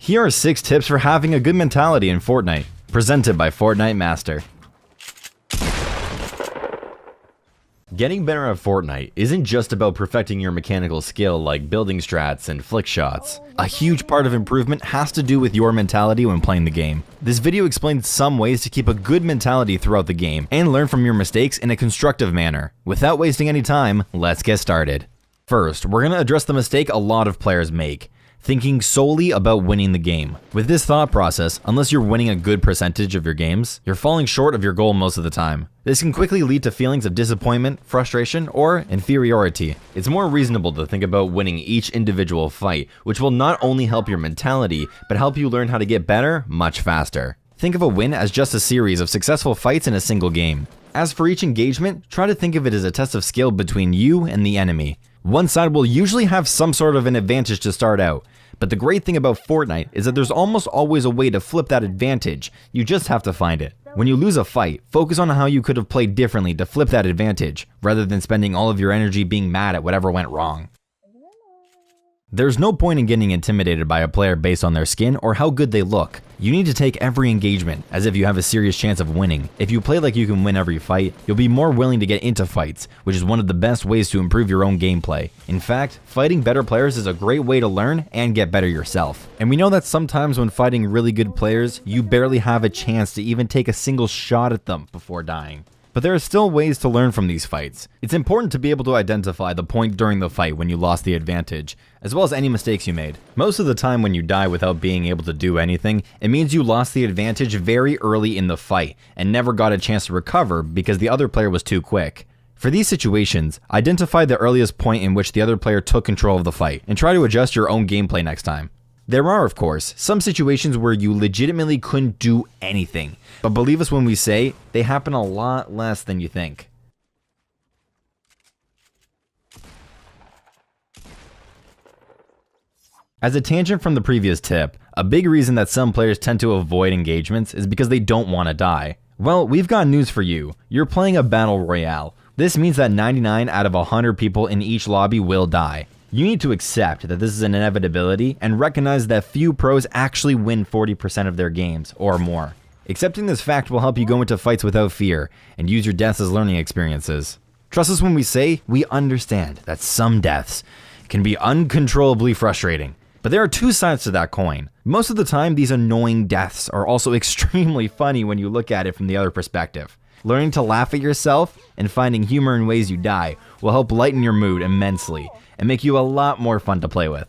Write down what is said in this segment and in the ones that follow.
Here are 6 tips for having a good mentality in Fortnite, presented by Fortnite Master. Getting better at Fortnite isn't just about perfecting your mechanical skill like building strats and flick shots. A huge part of improvement has to do with your mentality when playing the game. This video explains some ways to keep a good mentality throughout the game and learn from your mistakes in a constructive manner. Without wasting any time, let's get started. First, we're going to address the mistake a lot of players make: thinking solely about winning the game. With this thought process, unless you're winning a good percentage of your games, you're falling short of your goal most of the time. This can quickly lead to feelings of disappointment, frustration, or inferiority. It's more reasonable to think about winning each individual fight, which will not only help your mentality, but help you learn how to get better much faster. Think of a win as just a series of successful fights in a single game. As for each engagement, try to think of it as a test of skill between you and the enemy. One side will usually have some sort of an advantage to start out, but the great thing about Fortnite is that there's almost always a way to flip that advantage. You just have to find it. When you lose a fight, focus on how you could have played differently to flip that advantage, rather than spending all of your energy being mad at whatever went wrong. There's no point in getting intimidated by a player based on their skin or how good they look. You need to take every engagement as if you have a serious chance of winning. If you play like you can win every fight, you'll be more willing to get into fights, which is one of the best ways to improve your own gameplay. In fact, fighting better players is a great way to learn and get better yourself. And we know that sometimes when fighting really good players, you barely have a chance to even take a single shot at them before dying. But there are still ways to learn from these fights. It's important to be able to identify the point during the fight when you lost the advantage, as well as any mistakes you made. Most of the time when you die without being able to do anything, it means you lost the advantage very early in the fight and never got a chance to recover because the other player was too quick. For these situations, identify the earliest point in which the other player took control of the fight and try to adjust your own gameplay next time. There are, of course, some situations where you legitimately couldn't do anything, but believe us when we say they happen a lot less than you think. As a tangent from the previous tip, a big reason that some players tend to avoid engagements is because they don't want to die. Well, we've got news for you. You're playing a battle royale. This means that 99 out of 100 people in each lobby will die. You need to accept that this is an inevitability and recognize that few pros actually win 40% of their games or more. Accepting this fact will help you go into fights without fear and use your deaths as learning experiences. Trust us when we say we understand that some deaths can be uncontrollably frustrating. But there are two sides to that coin. Most of the time, these annoying deaths are also extremely funny when you look at it from the other perspective. Learning to laugh at yourself and finding humor in ways you die will help lighten your mood immensely and make you a lot more fun to play with.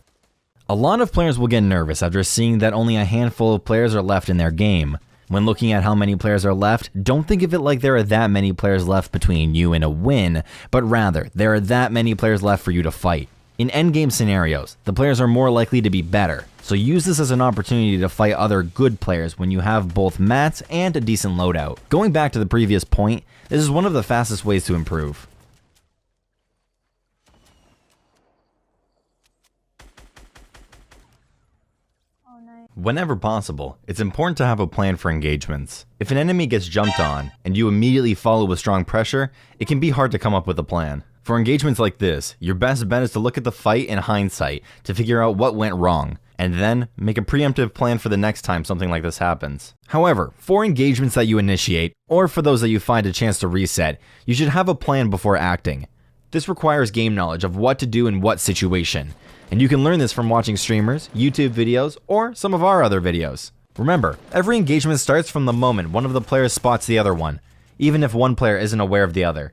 A lot of players will get nervous after seeing that only a handful of players are left in their game. When looking at how many players are left, don't think of it like there are that many players left between you and a win, but rather there are that many players left for you to fight. In endgame scenarios, the players are more likely to be better, so use this as an opportunity to fight other good players when you have both mats and a decent loadout. Going back to the previous point, this is one of the fastest ways to improve. Whenever possible, it's important to have a plan for engagements. If an enemy gets jumped on, and you immediately follow with strong pressure, it can be hard to come up with a plan. For engagements like this, your best bet is to look at the fight in hindsight to figure out what went wrong, and then make a preemptive plan for the next time something like this happens. However, for engagements that you initiate, or for those that you find a chance to reset, you should have a plan before acting. This requires game knowledge of what to do in what situation, and you can learn this from watching streamers, YouTube videos, or some of our other videos. Remember, every engagement starts from the moment one of the players spots the other one, even if one player isn't aware of the other.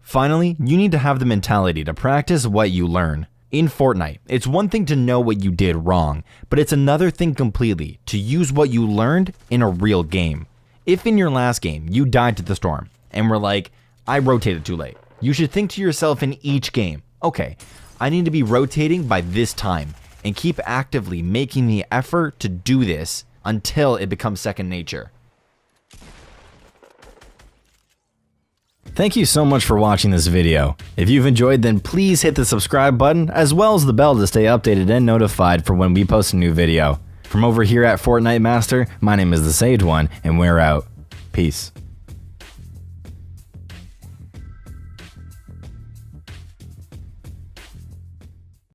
Finally, you need to have the mentality to practice what you learn. In Fortnite, it's one thing to know what you did wrong, but it's another thing completely to use what you learned in a real game. If in your last game you died to the storm and were like, I rotated too late, you should think to yourself in each game, okay, I need to be rotating by this time and keep actively making the effort to do this until it becomes second nature. Thank you so much for watching this video. If you've enjoyed, then please hit the subscribe button as well as the bell to stay updated and notified for when we post a new video. From over here at Fortnite Master, my name is the Sage One, and we're out. Peace. Peace.